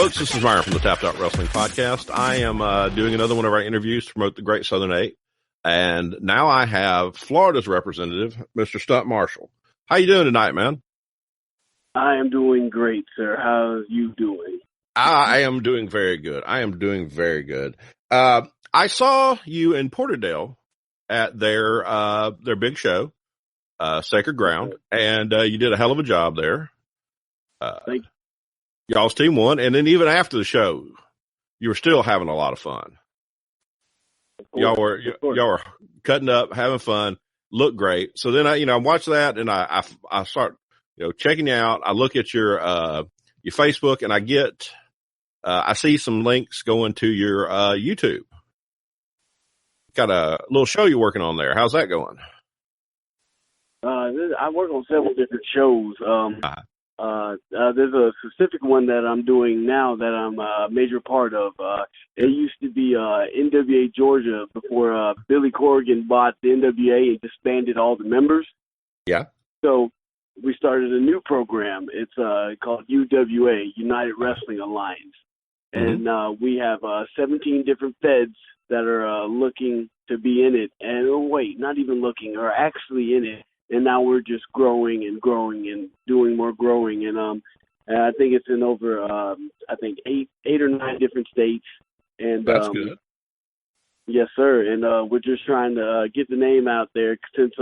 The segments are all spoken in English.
Folks, this is Myron from the Tapped Out Wrestling Podcast. I am doing another one of our interviews to promote the Great Southern Eight. And now I have Florida's representative, Mr. Stunt Marshall. How you doing tonight, man? I am doing great, sir. How are you doing? I am doing very good. I saw you in Porterdale at their big show, Sacred Ground, and you did a hell of a job there. Thank you. Y'all's team won, and then even after the show, you were still having a lot of fun. Y'all were cutting up, having fun, looked great. So then I watched that, and I start checking you out. I look at your Facebook, and I see some links going to your YouTube. Got a little show you're working on there. How's that going? I work on several different shows. There's a specific one that I'm doing now that I'm a major part of. It used to be NWA Georgia before Billy Corrigan bought the NWA and disbanded all the members. Yeah. So we started a new program. It's called UWA, United Wrestling Alliance. And we have 17 different feds that are looking to be in it. And not even looking, are actually in it. And now we're just growing and doing more growing. And I think it's in over, eight or nine different states. And that's good. Yes, sir. And we're just trying to get the name out there since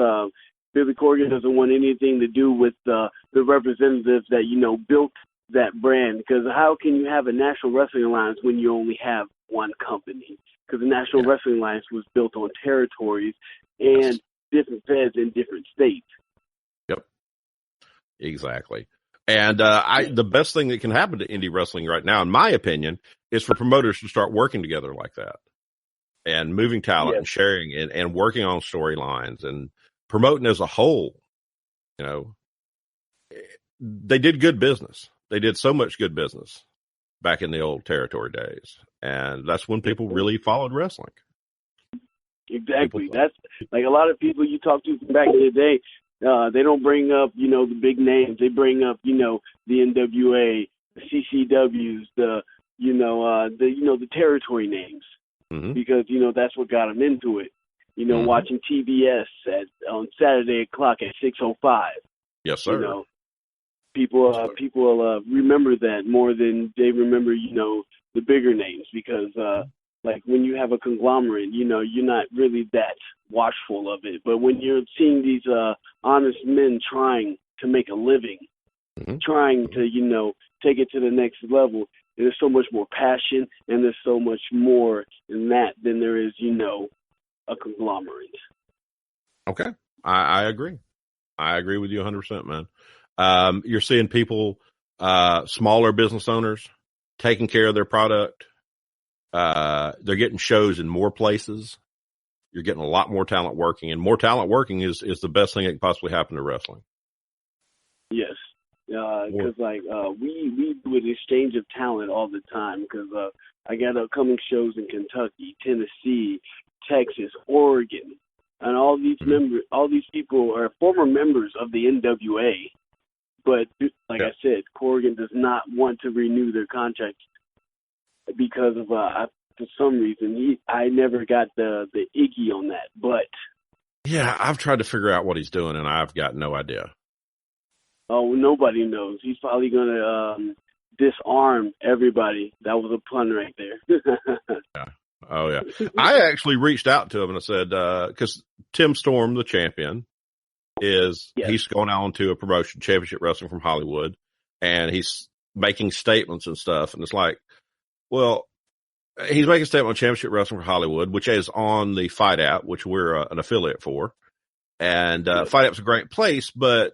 Billy Corgan doesn't want anything to do with the representatives that, built that brand. Because how can you have a National Wrestling Alliance when you only have one company? Because the National Wrestling Alliance was built on territories and different feds in different states. Yep, exactly. And the best thing that can happen to indie wrestling right now, in my opinion, is for promoters to start working together like that and moving talent and sharing and working on storylines and promoting as a whole. They did good business. They did so much good business back in the old territory days. And that's when people really followed wrestling. Exactly. That's like a lot of people you talk to from back in the day. They don't bring up, the big names. They bring up, the NWA, the CCWs, the territory names, because that's what got them into it. Watching TBS on Saturday o'clock at 6:05. Yes, sir. People remember that more than they remember, the bigger names because. Like when you have a conglomerate, you're not really that watchful of it. But when you're seeing these honest men trying to make a living, trying to, take it to the next level, there's so much more passion and there's so much more in that than there is, a conglomerate. Okay. I agree. I agree with you 100%, man. You're seeing people, smaller business owners taking care of their product. They're getting shows in more places. You're getting a lot more talent working, and more talent working is the best thing that can possibly happen to wrestling. Yes. Cause we do an exchange of talent all the time. Cause, I got upcoming shows in Kentucky, Tennessee, Texas, Oregon, and all these people are former members of the NWA. But I said, Corrigan does not want to renew their contracts. Because of for some reason I never got the icky on that, but I've tried to figure out what he's doing and I've got no idea. Oh, nobody knows. He's probably gonna disarm everybody. That was a pun right there. Yeah. Oh yeah. I actually reached out to him and I said because Tim Storm, the champion, he's going on to a promotion, Championship Wrestling from Hollywood, and he's making statements and stuff, and it's like. Well, he's making a statement on Championship Wrestling for Hollywood, which is on the Fight App, which we're an affiliate for. And Fight App's a great place, but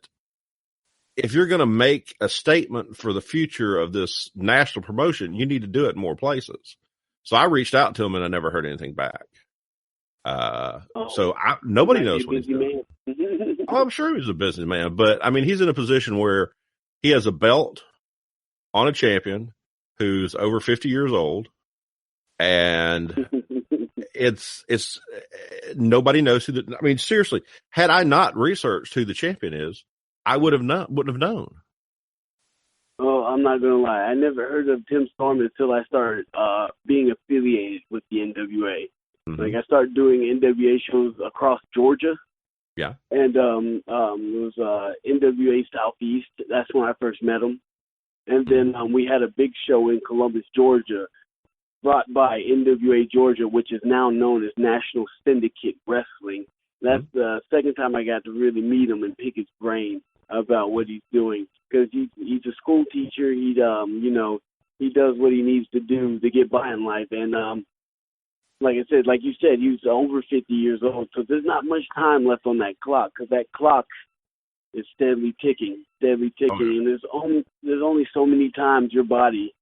if you're going to make a statement for the future of this national promotion, you need to do it in more places. So I reached out to him and I never heard anything back. So nobody knows what he's doing. I'm sure he's a businessman, but I mean, he's in a position where he has a belt on a champion who's over 50 years old, and it's nobody knows who I mean, seriously, had I not researched who the champion is, I wouldn't have known. Oh, I'm not gonna lie. I never heard of Tim Storm until I started being affiliated with the NWA. Mm-hmm. Like I started doing NWA shows across Georgia. Yeah. And it was NWA Southeast. That's when I first met him. And then we had a big show in Columbus, Georgia, brought by NWA Georgia, which is now known as National Syndicate Wrestling. That's the second time I got to really meet him and pick his brain about what he's doing. Because he's a school teacher. He does what he needs to do to get by in life. And like you said, he's over 50 years old. So there's not much time left on that clock, because that clock is steadily ticking. And there's only so many times your body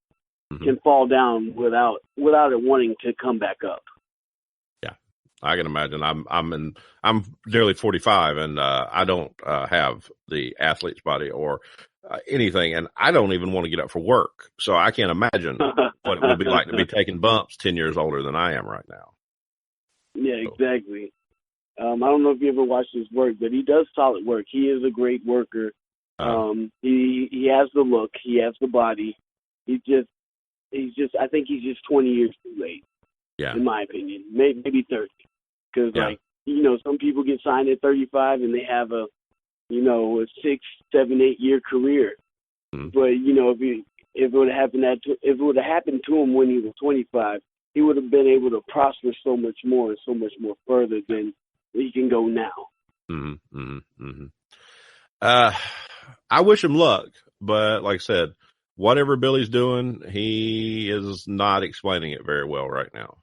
can fall down without it wanting to come back up. Yeah, I can imagine. I'm nearly 45, and I don't have the athlete's body or anything, and I don't even want to get up for work. So I can't imagine what it would be like to be taking bumps 10 years older than I am right now. Yeah, exactly. I don't know if you ever watched his work, but he does solid work. He is a great worker. He has the look. He has the body. I think he's just 20 years too late. Yeah. In my opinion, maybe 30. Because some people get signed at 35 and they have a 6, 7, 8 year career. But if it would have happened to him when he was 25, he would have been able to prosper so much more and so much more further than he can go now. I wish him luck, but like I said, whatever Billy's doing, he is not explaining it very well right now.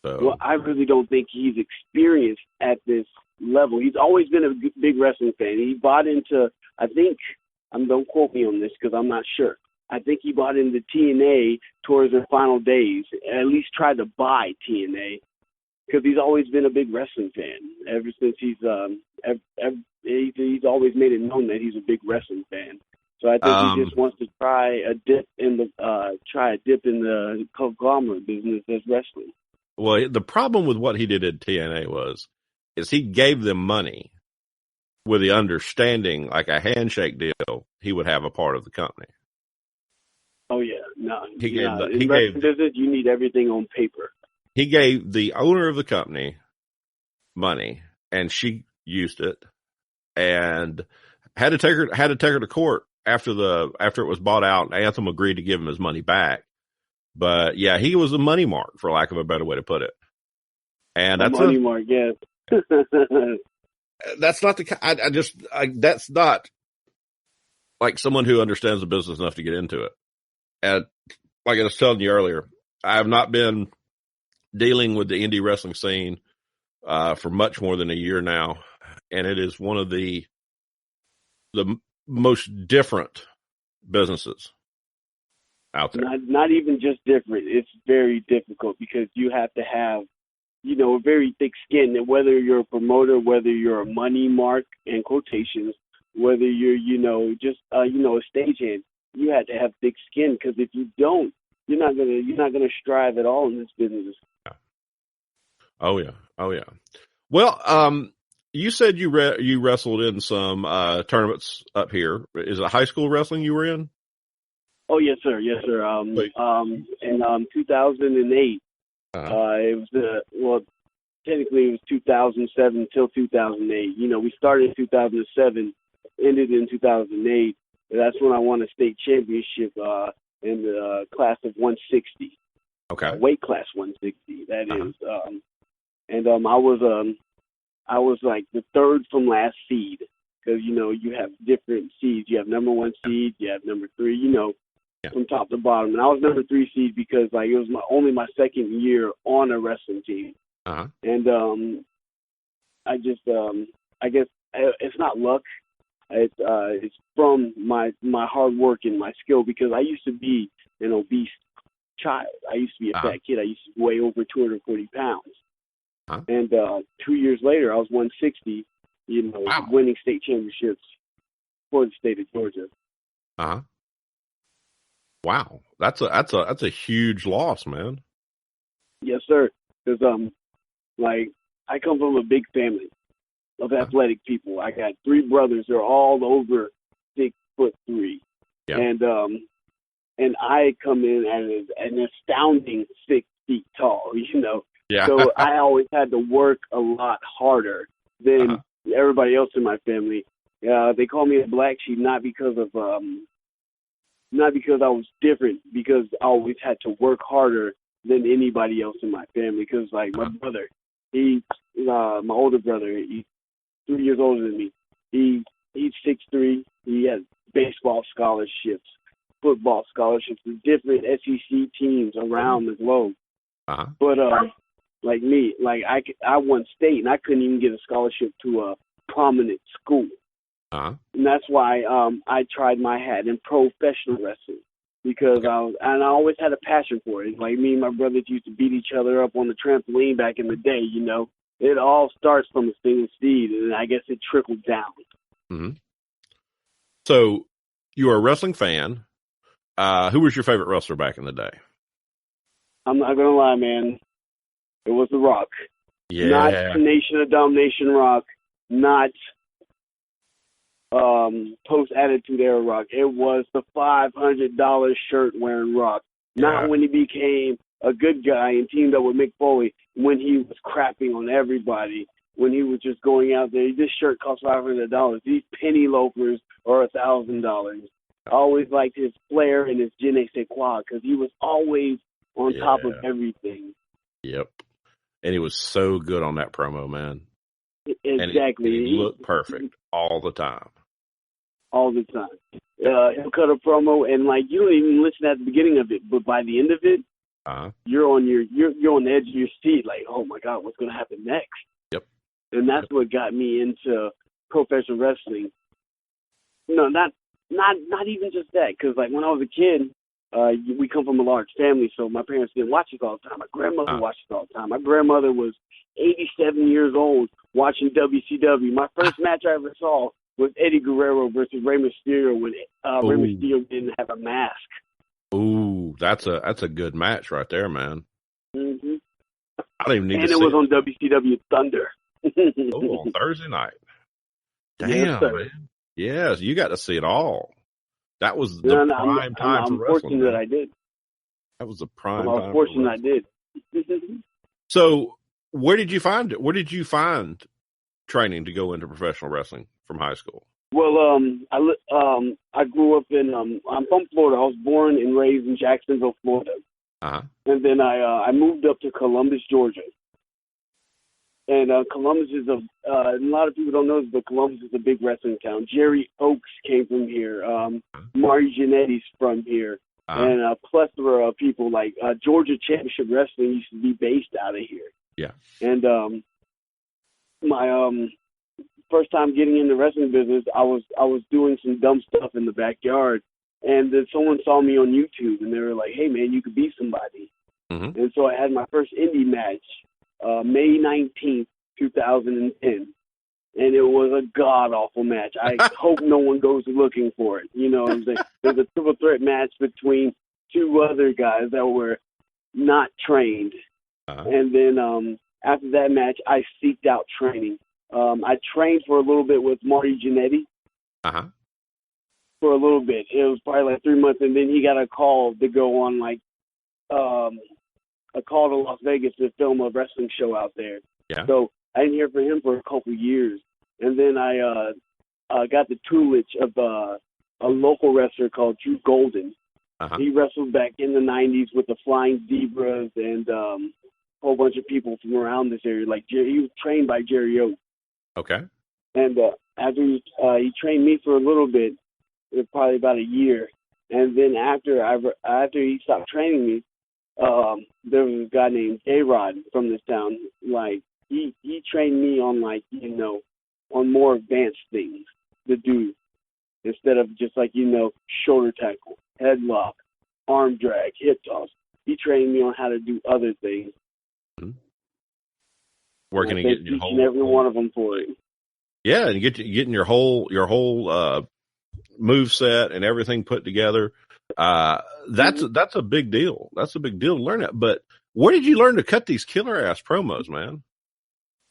So, well, I really don't think he's experienced at this level. He's always been a big wrestling fan. He bought into, don't quote me on this because I'm not sure. I think he bought into TNA towards their final days, at least tried to buy TNA, because he's always been a big wrestling fan. Ever since he's always made it known that he's a big wrestling fan. So I think he just wants to try a dip in the conglomerate business as wrestling. Well, the problem with what he did at TNA is he gave them money with the understanding, like a handshake deal, he would have a part of the company. Oh yeah, no. In wrestling business, you need everything on paper. He gave the owner of the company money, and she used it, and had to take her to court after it was bought out. Anthem agreed to give him his money back, but yeah, he was a money mark, for lack of a better way to put it. And that's money mark, yes. That's not that's not like someone who understands the business enough to get into it. And like I was telling you earlier, I have not been dealing with the indie wrestling scene for much more than a year now, and it is one of the most different businesses out there. Not even just different; it's very difficult, because you have to have a very thick skin. And whether you're a promoter, whether you're a money mark in quotations, whether you're just a stagehand, you have to have thick skin, because if you don't, you're not gonna strive at all in this business. Oh yeah. Well, you said you wrestled in some tournaments up here. Is it high school wrestling you were in? Oh yes, sir. In 2008, it was technically it was 2007 till 2008. We started in 2007, ended in 2008. That's when I won a state championship in the class of 160. Okay. Weight class 160. That is. I was like the third from last seed, because you have different seeds. You have number 1 seed, you have number 3. From top to bottom. And I was number 3 seed because it was only my second year on a wrestling team. And I guess it's not luck. It's from my hard work and my skill, because I used to be an obese child. I used to be a fat kid. I used to weigh over 240 pounds. And 2 years later, I was 160, winning state championships for the state of Georgia. Wow, that's a huge loss, man. Yes, sir. Because I come from a big family of athletic people. I got 3 brothers. They're all over 6'3". Yeah. And I come in at an astounding 6 feet tall, you know. Yeah. So I always had to work a lot harder than everybody else in my family. They call me a black sheep not because I was different, because I always had to work harder than anybody else in my family. Because like my brother, my older brother, he's 3 years older than me. He's 6'3". He has baseball scholarships, football scholarships with different SEC teams around the globe. But like me, like I won state and I couldn't even get a scholarship to a prominent school. And that's why I tried my hat in professional wrestling, because I always had a passion for it. Like me and my brothers used to beat each other up on the trampoline back in the day, you know. It all starts from a single seed, and I guess it trickled down. Mm-hmm. So you were a wrestling fan. Who was your favorite wrestler back in the day? I'm not going to lie, man. It was The Rock. Yeah. Not Nation of Domination Rock, not post-Attitude Era Rock. It was the $500 shirt-wearing Rock. Not when he became a good guy and teamed up with Mick Foley, when he was crapping on everybody, when he was just going out there. This shirt costs $500. These penny loafers are $1,000. I always liked his flair and his je ne sais quoi, because he was always on top of everything. Yep. And he was so good on that promo, man. Exactly. And he looked perfect all the time. All the time. He'll cut a promo, and like you don't even listen at the beginning of it, but by the end of it, you're on the edge of your seat, like, oh my God, what's going to happen next? Yep. And that's what got me into professional wrestling. No, not even just that, because like when I was a kid, we come from a large family, so my parents didn't watch us all the time. My grandmother watched us all the time. My grandmother was 87 years old watching WCW. My first match I ever saw was Eddie Guerrero versus Rey Mysterio when Rey Mysterio didn't have a mask. Ooh, that's a good match right there, man. Mm-hmm. I don't even need to see it. And it was on WCW Thunder. On Thursday night. Damn, man. Yes, you got to see it all. That was the prime time for wrestling. I'm fortunate that I did. That was the prime time. I'm fortunate I did. So, where did you find it? Where did you find training to go into professional wrestling from high school? Well, I grew up in. I'm from Florida. I was born and raised in Jacksonville, Florida. And then I moved up to Columbus, Georgia. And Columbus is a lot of people don't know this, but Columbus is a big wrestling town. Jerry Oaks came from here. Marty Jannetty's from here. And a plethora of people like Georgia Championship Wrestling used to be based out of here. Yeah. And my first time getting in the wrestling business, I was doing some dumb stuff in the backyard, and then someone saw me on YouTube, and they were like, "Hey, man, you could be somebody." Mm-hmm. And so I had my first Indy match, May 19th, 2010, and it was a god-awful match. I hope no one goes looking for it. You know, there's a triple threat match between two other guys that were not trained. And then after that match, I seeked out training. I trained for a little bit with Marty Jannetty. For a little bit. It was probably like 3 months, and then he got a call to go on, like, a call to Las Vegas to film a wrestling show out there. Yeah. So I didn't hear from him for a couple years. And then I got the tutelage of a local wrestler called Drew Golden. He wrestled back in the 90s with the Flying Zebras and a whole bunch of people from around this area. Like he was trained by Jerry Oaks. Okay. And after he trained me for a little bit, it was probably about a year. And then after he stopped training me, there was a guy named A-Rod from this town. Like he trained me on, like, you know, on more advanced things to do instead of just, like, you know, shoulder tackle, headlock, arm drag, hip toss. He trained me on how to do other things. Working and getting your whole, every one of them for it. Yeah, and getting your whole move set and everything put together. That's a big deal. That's a big deal to learn that. But where did you learn to cut these killer ass promos, man?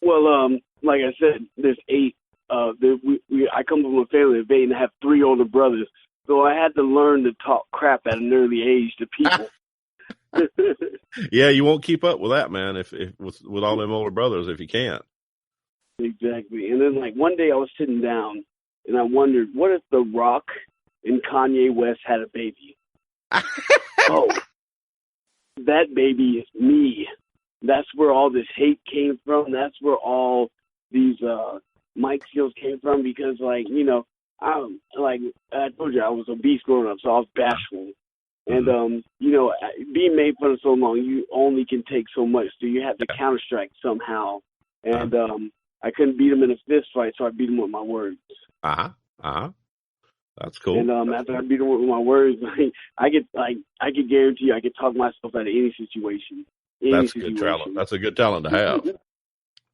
Well, like I said, there's 8. I come from a family of 8 and I have 3 older brothers. So I had to learn to talk crap at an early age to people. Yeah, you won't keep up with that, man, if with all them older brothers if you can't. Exactly. And then, like, one day I was sitting down, and I wondered, what if The Rock and Kanye West had a baby? Oh, that baby is me. That's where all this hate came from. That's where all these mic skills came from. Because, like, you know, I told you, I was obese growing up, so I was bashful. And, you know, being made fun of so long, you only can take so much. So you have to counter-strike somehow. And I couldn't beat him in a fist fight, so I beat him with my words. That's cool. And after I beat him with my words, I could guarantee you I could talk myself out of any situation. That's good talent. That's a good talent to have.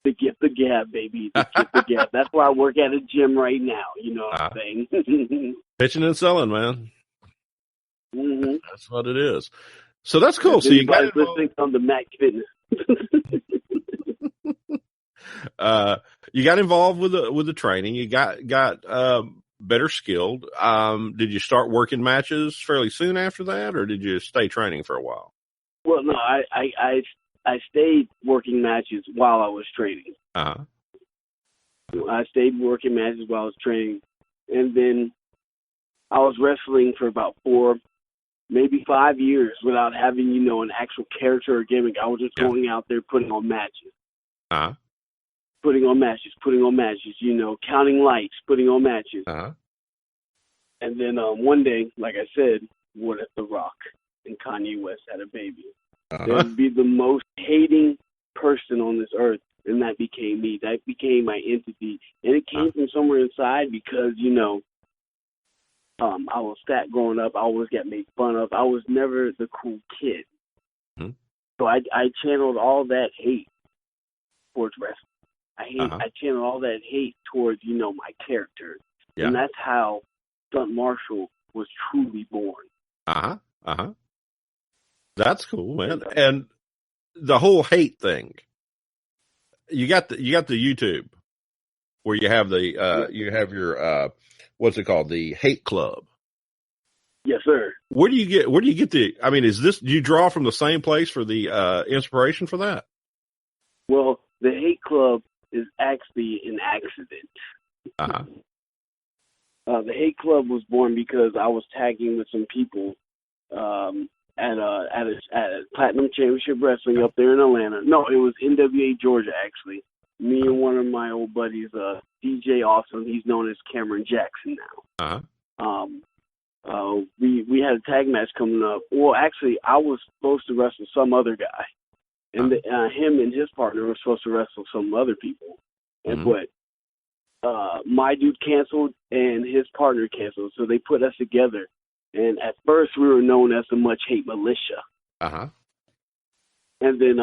The gift of gab, baby. The gift of gab. That's why I work at a gym right now. You know what I'm saying? Pitching and selling, man. Mm-hmm. That's what it is. So that's cool. So you got listening on the Mac Fitness. You got involved with the training. You got better skilled. Did you start working matches fairly soon after that, or did you stay training for a while? Well, no, I stayed working matches while I was training. I stayed working matches while I was training, and then I was wrestling for about 4, maybe 5 years without having, you know, an actual character or gimmick. I was just going out there putting on matches. Putting on matches, you know, counting lights, putting on matches. And then one day, like I said, what if The Rock and Kanye West had a baby? That would be the most hating person on this earth, and that became me. That became my entity. And it came from somewhere inside because, you know, I was fat growing up. I always got made fun of. I was never the cool kid. So I channeled all that hate towards wrestling. I channeled all that hate towards, you know, my character. And that's how Stunt Marshall was truly born. That's cool, man. And the whole hate thing. You got the YouTube where you have the you have your what's it called? The hate club. Yes, sir. Where do you get the, I mean, do you draw from the same place for the inspiration for that? Well, the hate club is actually an accident. The hate club was born because I was tagging with some people at a Platinum Championship Wrestling up there in Atlanta. No, it was NWA Georgia, actually. Me and one of my old buddies, DJ Awesome, he's known as Cameron Jackson now. We had a tag match coming up. Well, actually, I was supposed to wrestle some other guy. And him and his partner were supposed to wrestle some other people. But my dude canceled and his partner canceled, so they put us together. And at first, we were known as the Much Hate Militia. And then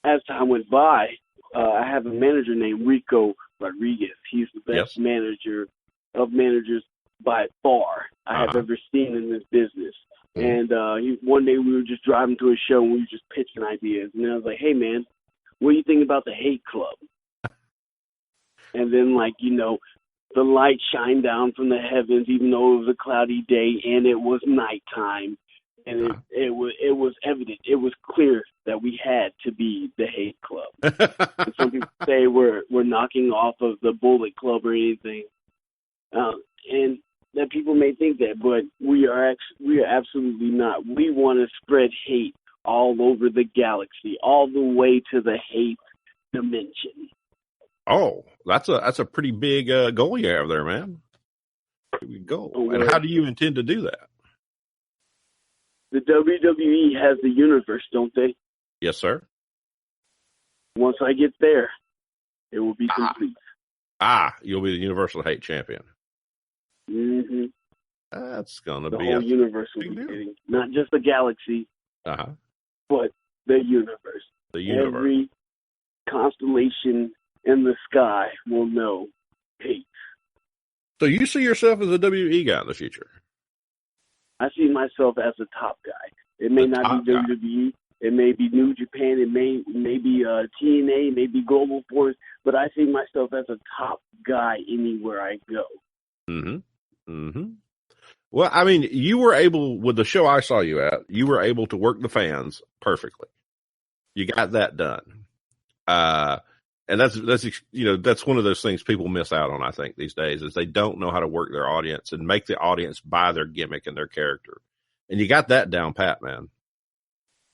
as time went by, I have a manager named Rico Rodriguez. He's the best manager of managers by far I have ever seen in this business. And one day we were just driving to a show and we were just pitching ideas. And I was like, hey, man, what do you think about the hate club? And then, like, you know, the light shined down from the heavens, even though it was a cloudy day and it was nighttime. And it was evident. It was clear that we had to be the hate club. And some people say we're knocking off of the Bullet Club or anything. And that people may think that, but we are absolutely not. We want to spread hate all over the galaxy, all the way to the hate dimension. Oh, that's a pretty big goal you have there, man. Pretty big goal. And how do you intend to do that? The WWE has the universe, don't they? Yes, sir. Once I get there, it will be complete. You'll be the Universal Hate Champion. That's gonna be the whole universe will be getting, not just the galaxy, but the universe. The universe. Every constellation in the sky will know hate. So you see yourself as a WWE guy in the future? I see myself as a top guy. It may not be WWE. It may be New Japan. It may be TNA. Maybe Global Force. But I see myself as a top guy anywhere I go. Mm-hmm. Well, I mean, you were able, with the show I saw you at, you were able to work the fans perfectly. You got that done. And that's that's one of those things people miss out on, I think, these days, is they don't know how to work their audience and make the audience buy their gimmick and their character. And you got that down pat, man.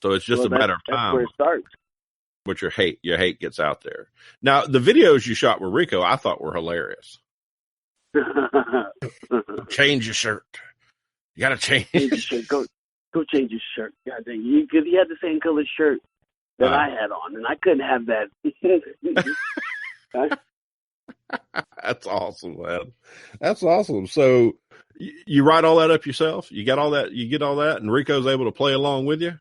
So it's just a matter of time. That's where it starts. But your hate gets out there. Now, the videos you shot with Rico, I thought were hilarious. Change your shirt. You got to change your shirt. Go change your shirt. God dang, because he had the same color shirt that I had on, and I couldn't have that. That's awesome, man. That's awesome. So you write all that up yourself? You got all that? You get all that, and Rico's able to play along with you?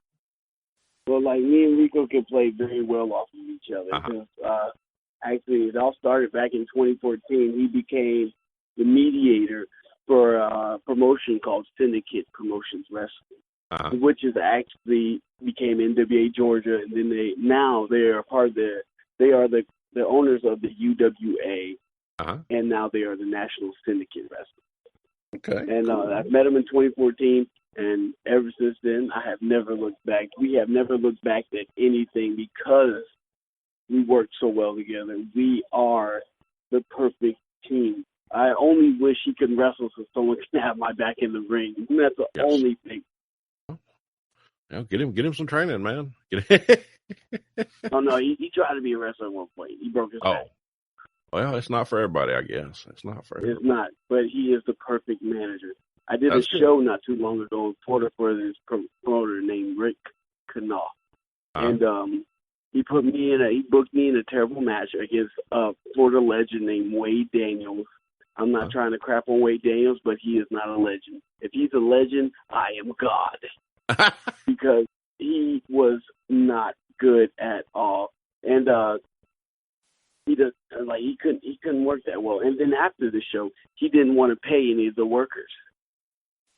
Well, like, me and Rico can play very well off of each other. Actually, it all started back in 2014. He became the mediator for a promotion called Syndicate Promotions Wrestling, which is actually became NWA Georgia, and then they are part of they are the owners of the UWA, and now they are the National Syndicate Wrestling. Okay. And I've met him in 2014, and ever since then, I have never looked back. We have never looked back at anything because we work so well together. We are the perfect team. I only wish he could wrestle so someone can have my back in the ring. And that's the only thing. Get him some training, man. Oh, no, he tried to be a wrestler at one point. He broke his back. Well, it's not for everybody, I guess. It's not for everybody. It's not, but he is the perfect manager. I did a show not too long ago in Florida for this promoter named Rick Knopf. And he booked me in a terrible match against a Florida legend named Wade Daniels. I'm not trying to crap on Wade Daniels, but he is not a legend. If he's a legend, I am God. Because he was not good at all. And he couldn't work that well. And then after the show, he didn't want to pay any of the workers.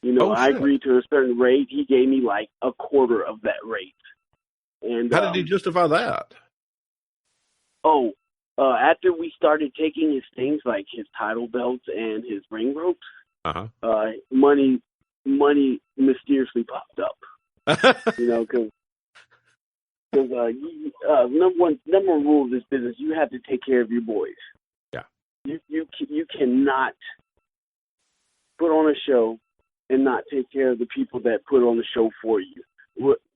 I agreed to a certain rate. He gave me like a quarter of that rate. And how did he justify that? After we started taking his things like his title belts and his ring ropes, money mysteriously popped up. Because number one rule of this business, you have to take care of your boys. Yeah, you cannot put on a show and not take care of the people that put on the show for you.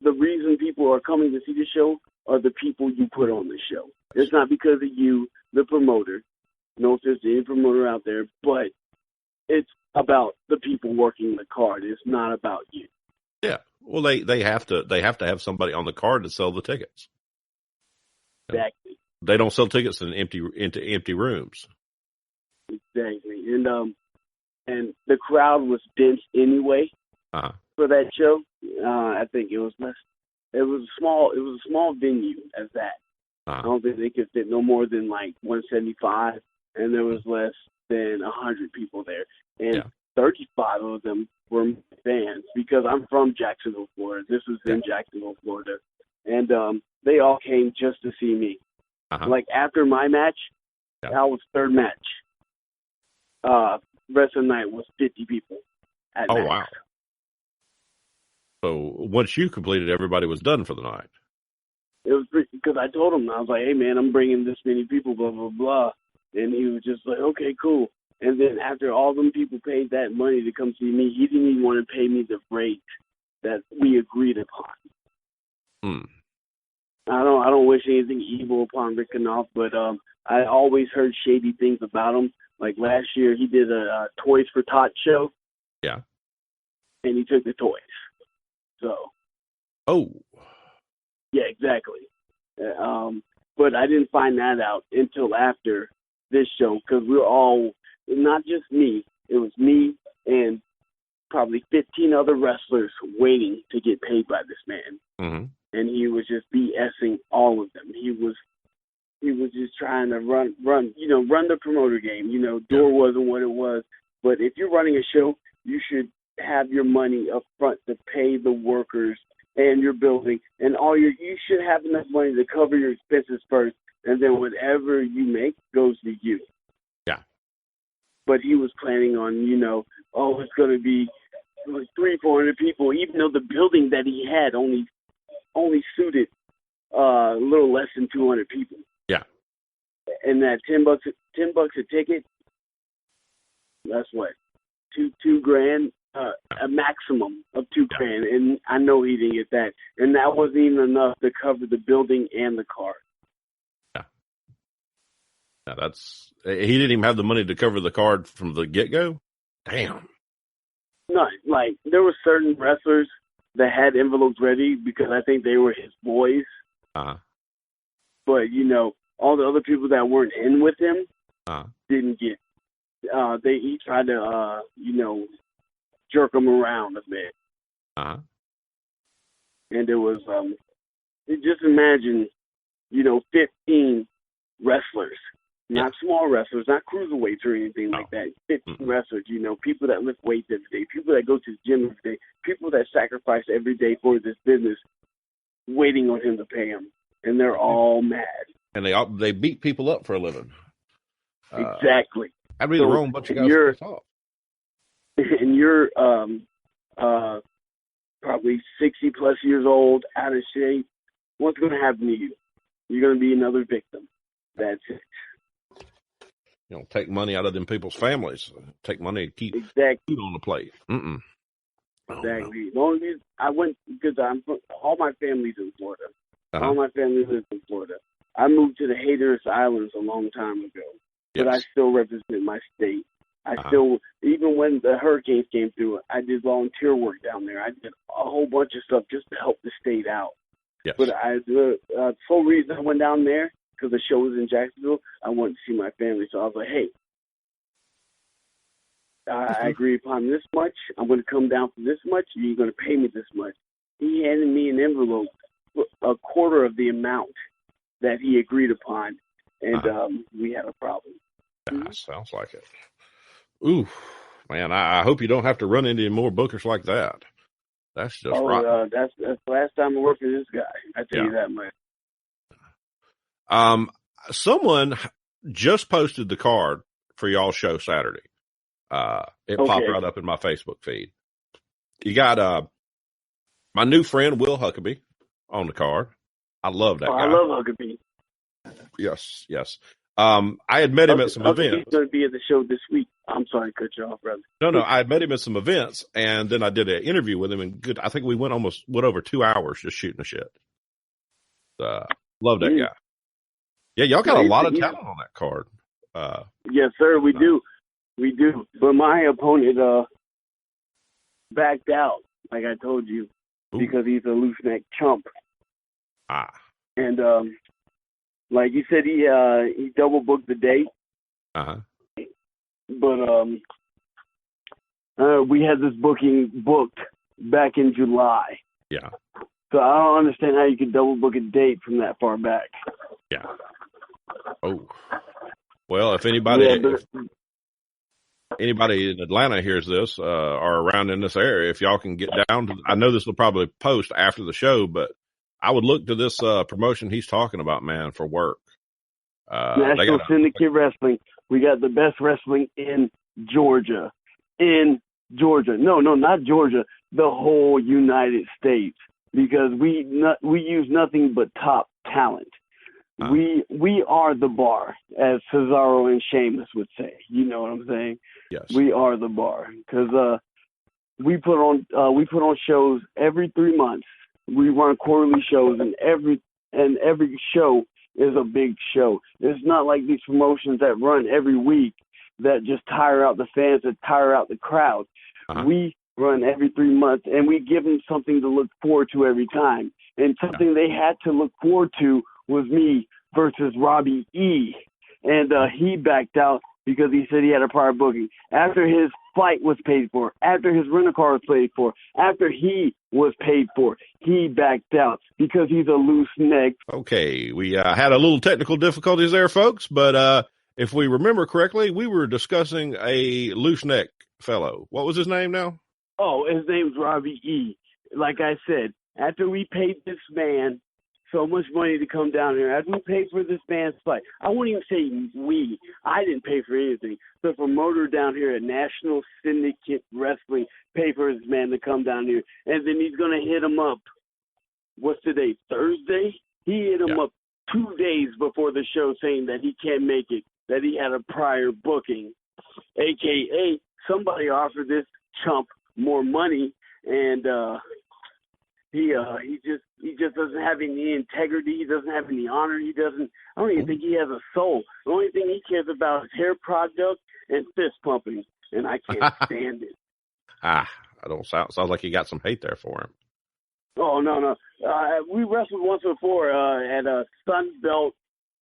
The reason people are coming to see the show are the people you put on the show. It's not because of you, the promoter. No offense to any promoter out there, but it's about the people working the card. It's not about you. Yeah. Well, they have to have somebody on the card to sell the tickets. Exactly. They don't sell tickets into empty rooms. Exactly. And the crowd was dense anyway for that show. I think it was less. It was a small venue as that. I don't think they could fit no more than like 175, and there was less than 100 people there, and 35 of them were fans because I'm from Jacksonville, Florida. This was in Jacksonville, Florida, and they all came just to see me. Like after my match, that was third match. Rest of the night was 50 people at max. Wow. So once you completed, everybody was done for the night. It was because I told him, I was like, hey, man, I'm bringing this many people, blah, blah, blah. And he was just like, okay, cool. And then after all them people paid that money to come see me, he didn't even want to pay me the rate that we agreed upon. I don't wish anything evil upon Rick Knopf, but I always heard shady things about him. Like last year, he did a Toys for Tot show. Yeah. And he took the toys. So. Oh. Yeah, exactly. But I didn't find that out until after this show because we were all, not just me, it was me and probably 15 other wrestlers waiting to get paid by this man. Mm-hmm. And he was just BSing all of them. He was just trying to run the promoter game. Door wasn't what it was. But if you're running a show, you should have your money up front to pay the workers and your building, and you should have enough money to cover your expenses first, and then whatever you make goes to you. Yeah. but he was planning on, it's going to be like 300-400 people, even though the building that he had only suited a little less than 200 people. Yeah. And that $10 a ticket, that's what, $2,000, a maximum of $2,000, and I know he didn't get that, and that wasn't even enough to cover the building and the car. Yeah. Now he didn't even have the money to cover the card from the get-go. Damn. No, like there were certain wrestlers that had envelopes ready because I think they were his boys. But all the other people that weren't in with him didn't get. He tried to jerk them around a bit. And it was just imagine 15 wrestlers. Not small wrestlers, not cruiserweights or anything like that. 15 wrestlers, people that lift weights every day, people that go to the gym every day, people that sacrifice every day for this business, waiting on him to pay them. And they're all mad. And they beat people up for a living. Exactly. I'd be the wrong bunch of guys to talk. And you're probably 60-plus years old, out of shape. What's going to happen to you? You're going to be another victim. That's it. Take money out of them people's families. Take money to keep food on the plate. Exactly. The only reason I went, because all my family's in Florida. All my family lives in Florida. I moved to the Hatteras Islands a long time ago, but I still represent my state. I still, even when the hurricanes came through, I did volunteer work down there. I did a whole bunch of stuff just to help the state out. Yes. But the sole reason I went down there, because the show was in Jacksonville, I wanted to see my family. So I was like, hey, I agree upon this much. I'm going to come down for this much. You're going to pay me this much. He handed me an envelope, a quarter of the amount that he agreed upon, and we had a problem. Sounds like it. Ooh, man, I hope you don't have to run into any more bookers like that. That's just rotten. That's the last time I worked with this guy. I tell you that much. Someone just posted the card for y'all's show Saturday. It popped right up in my Facebook feed. You got my new friend Will Huckabee on the card. I love that guy. I love Huckabee. Yes. I had met him at some events. He's going to be at the show this week. I'm sorry to cut you off, brother. No, I had met him at some events, and then I did an interview with him, and I think we went over 2 hours just shooting the shit. Love that guy. Yeah, y'all got a lot of talent on that card. Yes, sir, we do. We do. But my opponent backed out, like I told you, because he's a loose neck chump. And like you said, he double booked the date. But we had this booking booked back in July. Yeah. So I don't understand how you could double book a date from that far back. Yeah. Oh. Well, if anybody in Atlanta hears this or around in this area, if y'all can get down to, I know this will probably post after the show, but I would look to this promotion he's talking about, man, for work. National Syndicate Wrestling. We got the best wrestling in Georgia. No, not Georgia. The whole United States, because we use nothing but top talent. We are the bar, as Cesaro and Sheamus would say. You know what I'm saying? Yes. We are the bar, because we put on shows every 3 months. We run quarterly shows, and every show is a big show. It's not like these promotions that run every week that just tire out the fans, that tire out the crowd. We run every 3 months, and we give them something to look forward to every time. And something they had to look forward to was me versus Robbie E. And he backed out because he said he had a prior booking. After his flight was paid for, after his rental car was paid for, after he was paid for, he backed out because he's a loose neck. Okay, we had a little technical difficulties there, folks, but if we remember correctly, we were discussing a loose neck fellow. What was his name now? Oh, his name's Robbie E. Like I said, after we paid this man so much money to come down here. As we pay for this man's fight, I won't even say we. I didn't pay for anything. The promoter down here at National Syndicate Wrestling paid for this man to come down here, and then he's going to hit him up. What's today? Thursday? He hit him up 2 days before the show saying that he can't make it, that he had a prior booking, a.k.a. somebody offered this chump more money, and he just doesn't have any integrity. He doesn't have any honor. I don't even think he has a soul. The only thing he cares about is hair product and fist pumping, and I can't stand it. I don't sounds like you got some hate there for him. Oh, no. We wrestled once before at Stunt Belt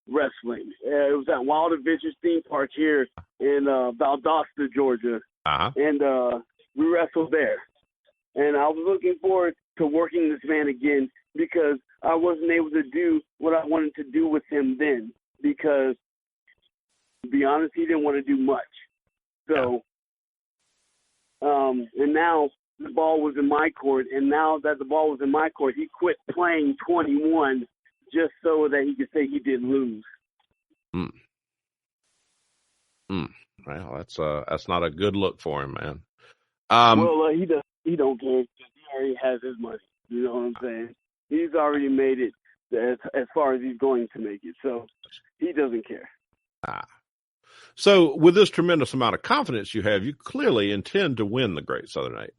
Wrestling. It was at Wild Adventures Theme Park here in Valdosta, Georgia. And we wrestled there. And I was looking forward to working this man again because I wasn't able to do what I wanted to do with him then because, to be honest, he didn't want to do much. So, and now the ball was in my court, and now that the ball was in my court, he quit playing 21 just so that he could say he didn't lose. Well, that's not a good look for him, man. He don't care. He already has his money. You know what I'm saying? He's already made it as far as he's going to make it, so he doesn't care. So with this tremendous amount of confidence you have, you clearly intend to win the Great Southern 8.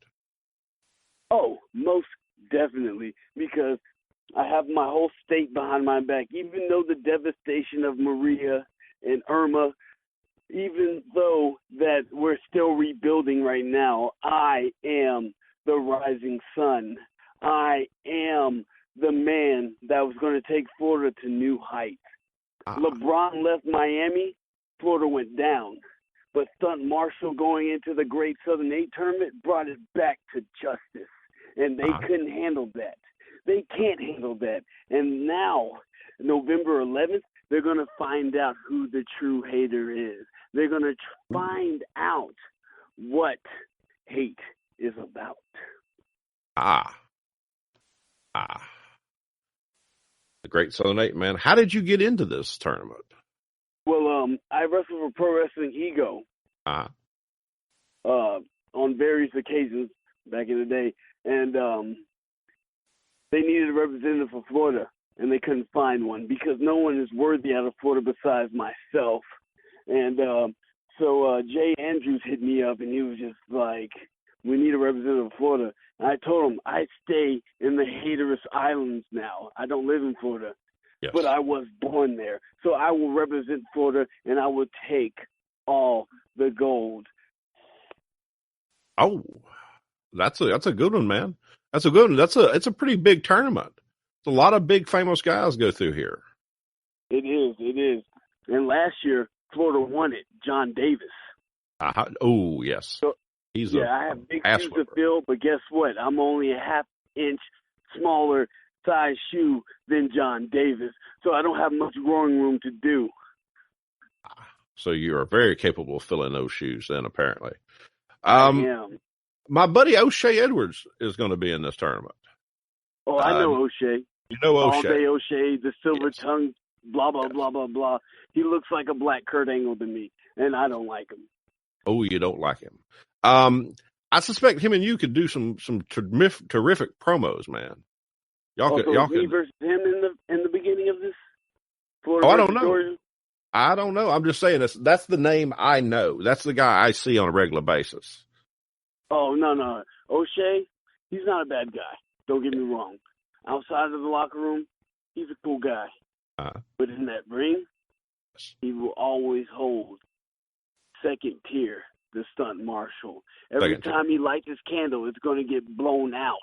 Oh, most definitely, because I have my whole state behind my back. Even though the devastation of Maria and Irma, even though that we're still rebuilding right now, I am the rising sun. I am the man that was going to take Florida to new heights. LeBron left Miami, Florida went down. But Stunt Marshall going into the Great Southern 8 tournament brought it back to justice. And they couldn't handle that. They can't handle that. And now, November 11th, they're going to find out who the true hater is. They're going to find out what hate is about. The Great Southern 8, man. How did you get into this tournament? Well, I wrestled for Pro Wrestling Ego on various occasions back in the day. And they needed a representative for Florida, and they couldn't find one because no one is worthy out of Florida besides myself. And so Jay Andrews hit me up, and he was just like, we need a representative of Florida. And I told him, I stay in the Hatteras Islands now. I don't live in Florida, but I was born there. So I will represent Florida, and I will take all the gold. Oh, that's a good one, man. That's a good one. It's a pretty big tournament. It's a lot of big famous guys go through here. It is. And last year, Florida won it. John Davis. Oh, yes. So, I have big shoes to fill, but guess what? I'm only a half-inch smaller size shoe than John Davis, so I don't have much growing room to do. So you are very capable of filling those shoes then, apparently. I am. My buddy O'Shea Edwards is going to be in this tournament. Oh, I know O'Shea. You know O'Shea. All day O'Shea, the silver tongue, blah, blah, blah, blah, blah. He looks like a black Kurt Angle to me, and I don't like him. Oh, you don't like him. I suspect him and you could do some terrific promos, man. Y'all me could versus him in the beginning of this? Florida I don't know. Georgia? I don't know. I'm just saying that's the name I know. That's the guy I see on a regular basis. Oh, no. O'Shea, he's not a bad guy. Don't get me wrong. Outside of the locker room, he's a cool guy. But in that ring, he will always hold second tier, the Stunt Marshall. Every time he lights his candle, it's going to get blown out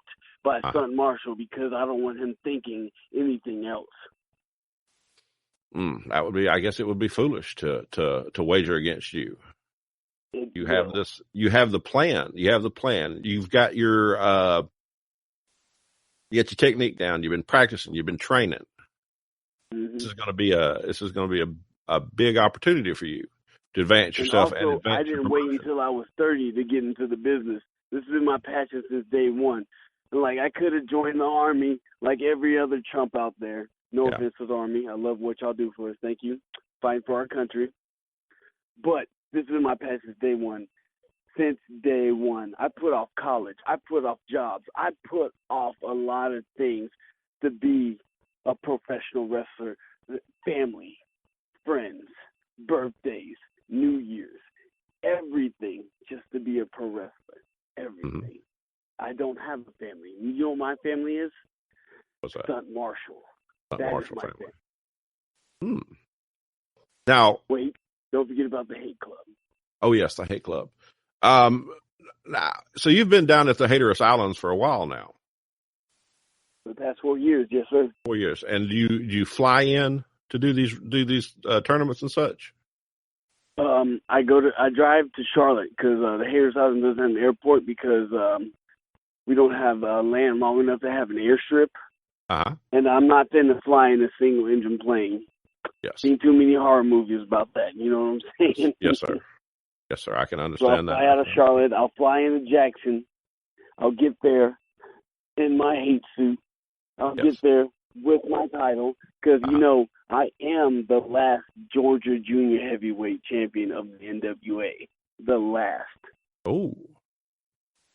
by Stunt Marshall because I don't want him thinking anything else. That would be, I guess it would be foolish to wager against you. You have the plan. You've got your technique down. You've been practicing. You've been training. Mm-hmm. This is going to be a big opportunity for you to advance yourself. And also, I didn't wait until I was 30 to get into the business. This has been my passion since day one. Like, I could have joined the Army like every other chump out there. No offense to the Army. I love what y'all do for us. Thank you. Fighting for our country. But this has been my path since day one. Since day one. I put off college. I put off jobs. I put off a lot of things to be a professional wrestler. Family, friends, birthdays, New Year's, everything just to be a pro wrestler. Everything. Mm-hmm. I don't have a family. You know what my family is? What's that? Stunt Marshall. Stunt Marshall family. Now, wait, don't forget about the Hate Club. Oh yes, the Hate Club. Now, so you've been down at the Hatteras Islands for a while now. For the past 4 years, yes, sir. 4 years, and do you fly in to do these tournaments and such? I drive to Charlotte because the Hatteras Islands doesn't have an airport because we don't have land long enough to have an airstrip. Uh-huh. And I'm not then to fly in a single engine plane. Yes. Seen too many horror movies about that. You know what I'm saying? Yes, sir. Yes, sir. I can understand that. I'll fly out of Charlotte. I'll fly into Jackson. I'll get there in my hate suit. I'll get there with my title because, you know, I am the last Georgia junior heavyweight champion of the NWA. The last. Oh.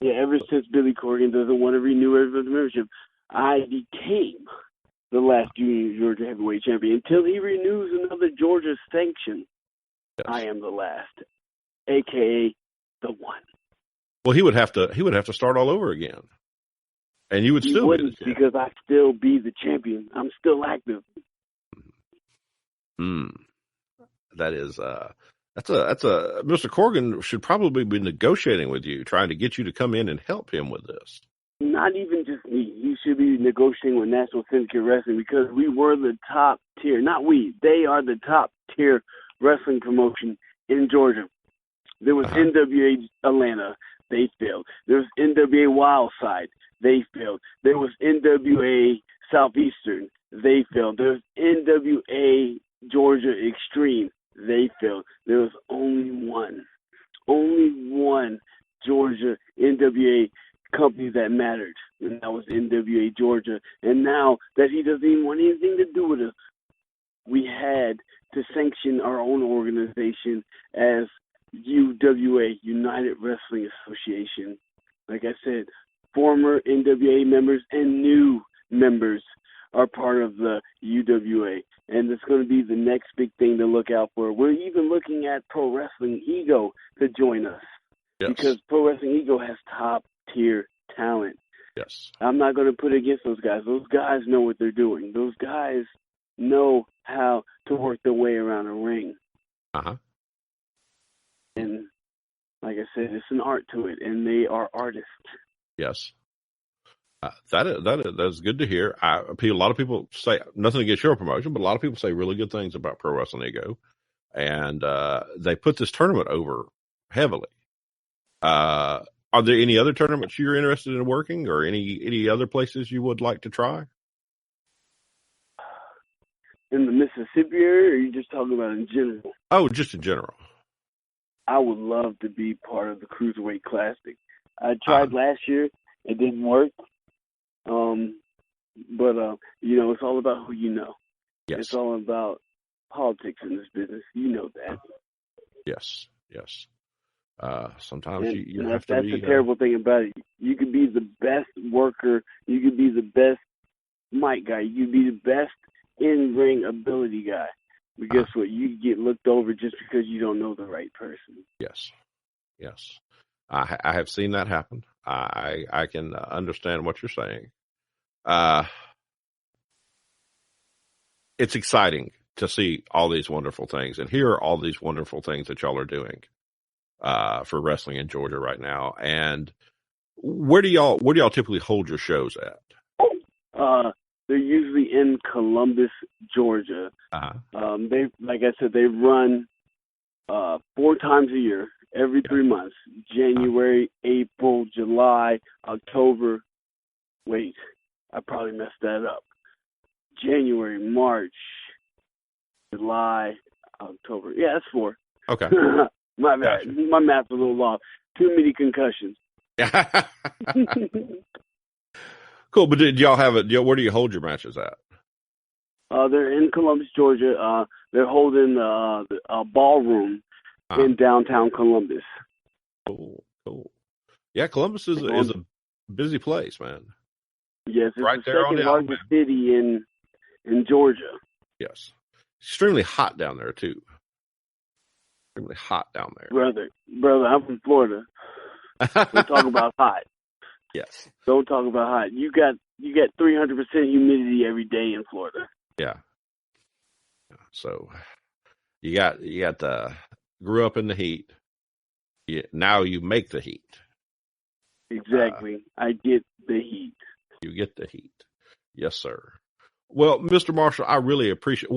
Yeah, ever since Billy Corgan doesn't want to renew everybody's membership, I became the last junior Georgia heavyweight champion. Until he renews another Georgia sanction, I am the last, a.k.a. the one. Well, he would have to start all over again. And you would still wouldn't, because I'd still be the champion. I'm still active. That is that's a Mr. Corgan should probably be negotiating with you, trying to get you to come in and help him with this. Not even just me. He should be negotiating with National Syndicate Wrestling because we were the top tier. Not we. They are the top tier wrestling promotion in Georgia. There was NWA Atlanta. They failed. There was NWA Wildside. They failed. There was NWA Southeastern. They failed. There was NWA Georgia Extreme. They failed. There was only one Georgia NWA company that mattered, and that was NWA Georgia. And now that he doesn't even want anything to do with us, we had to sanction our own organization as UWA, United Wrestling Association. Like I said, former NWA members and new members are part of the UWA, and it's going to be the next big thing to look out for. We're even looking at Pro Wrestling Ego to join us, because Pro Wrestling Ego has top-tier talent. Yes. I'm not going to put it against those guys. Those guys know what they're doing. Those guys know how to work their way around a ring. Uh-huh. And like I said, it's an art to it, and they are artists. Yes. That's good to hear. A lot of people say, nothing against your promotion, but a lot of people say really good things about Pro Wrestling Ego. And they put this tournament over heavily. Are there any other tournaments you're interested in working, or any other places you would like to try? In the Mississippi area, or are you just talking about in general? Oh, just in general. I would love to be part of the Cruiserweight Classic. I tried last year. It didn't work. But you know, it's all about who you know. Yes. It's all about politics in this business. You know that. Yes. Sometimes you have to be... That's the terrible thing about it. You could be the best worker. You could be the best mic guy. You could be the best in-ring ability guy. But guess what? You get looked over just because you don't know the right person. Yes. I have seen that happen. I can understand what you're saying. It's exciting to see all these wonderful things and hear all these wonderful things that y'all are doing for wrestling in Georgia right now. And where do y'all typically hold your shows at? They're usually in Columbus, Georgia. They, like I said, they run 4 times a year, every 3 months. January, April, July, October. Wait, I probably messed that up. January, March, July, October. Yeah, that's 4. Okay. My bad. Gotcha. My math's a little off. Too many concussions. Cool. But did y'all have it? Where do you hold your matches at? They're in Columbus, Georgia. They're holding a ballroom in downtown Columbus. Cool. Yeah, Columbus is a busy place, man. Yes, it's right the there second largest city in Georgia. Yes. Extremely hot down there, too. Extremely hot down there. Brother, I'm from Florida. Don't talk about hot. Yes. Don't talk about hot. You got 300% humidity every day in Florida. Yeah. So you got grew up in the heat. Now you make the heat. Exactly. I get the heat. You get the heat. Yes, sir. Well, Mr. Marshall, I really appreciate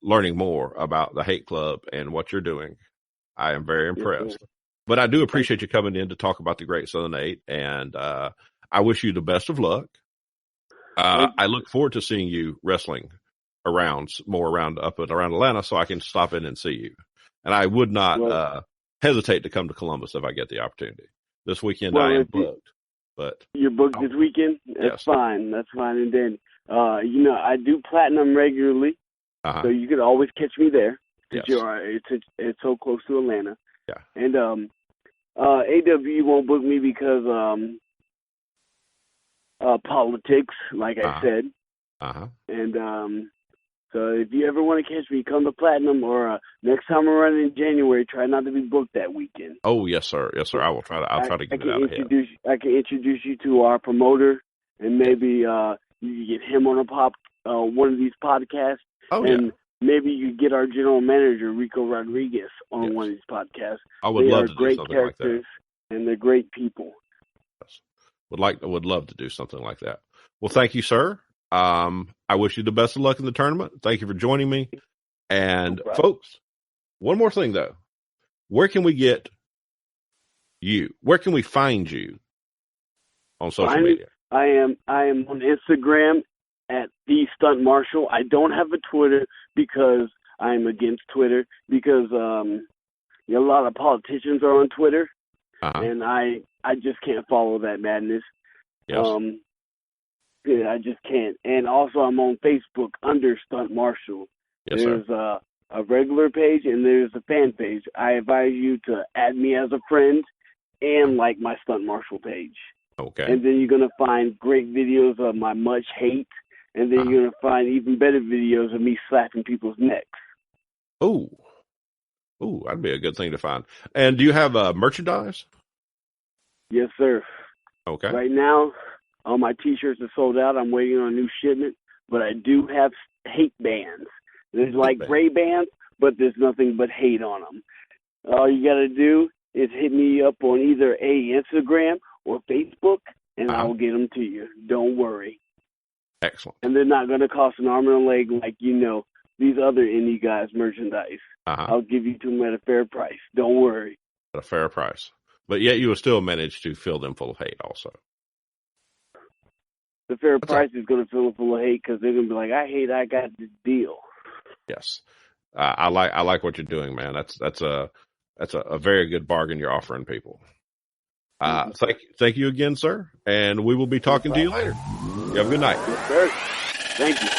learning more about the Hate Club and what you're doing. I am very impressed. Yes, but I do appreciate you coming in to talk about the Great Southern Eight, and I wish you the best of luck. I look forward to seeing you wrestling up and around Atlanta, so I can stop in and see you. And I would not hesitate to come to Columbus if I get the opportunity. This weekend I am booked. But you're booked this weekend? That's fine. That's fine. And then, I do Platinum regularly, so you could always catch me there. Yes. It's so close to Atlanta. Yeah. And AW won't book me because politics, like I said. And so if you ever want to catch me, come to Platinum, or next time we're running in January, try not to be booked that weekend. Oh, yes, sir. Yes, sir. I will try to. I'll try to get it out ahead. I can introduce you to our promoter, and maybe you can get him on one of these podcasts. Oh, and maybe you get our general manager, Rico Rodriguez, on one of these podcasts. I would love to do something like that. And they're great people. Yes. Would love to do something like that. Well, thank you, sir. I wish you the best of luck in the tournament. Thank you for joining me. And folks, one more thing though. Where can we get you? Where can we find you on social media? I am on Instagram at the Stunt Marshall. I don't have a Twitter because I'm against Twitter because a lot of politicians are on Twitter, and I just can't follow that madness. Yes. I just can't. And also, I'm on Facebook under Stunt Marshall. Yes, there's sir. A regular page and there's a fan page. I advise you to add me as a friend and like my Stunt Marshall page. Okay. And then you're going to find great videos of my much hate, and then you're going to find even better videos of me slapping people's necks. Oh, that'd be a good thing to find. And do you have merchandise? Yes, sir. Okay. Right now, all my T-shirts are sold out. I'm waiting on a new shipment, but I do have hate bands. There's gray bands, but there's nothing but hate on them. All you got to do is hit me up on either Instagram or Facebook, and I will get them to you. Don't worry. Excellent. And they're not going to cost an arm and a leg like these other indie guys' merchandise. I'll give you to them at a fair price. Don't worry. At a fair price. But yet you will still manage to fill them full of hate also. The fair price is going to fill them full of hate because they're going to be like, I got this deal. Yes. I like what you're doing, man. That's a very good bargain you're offering people. Thank you again, sir. And we will be talking to you later. You have a good night. Yes, sir. Thank you.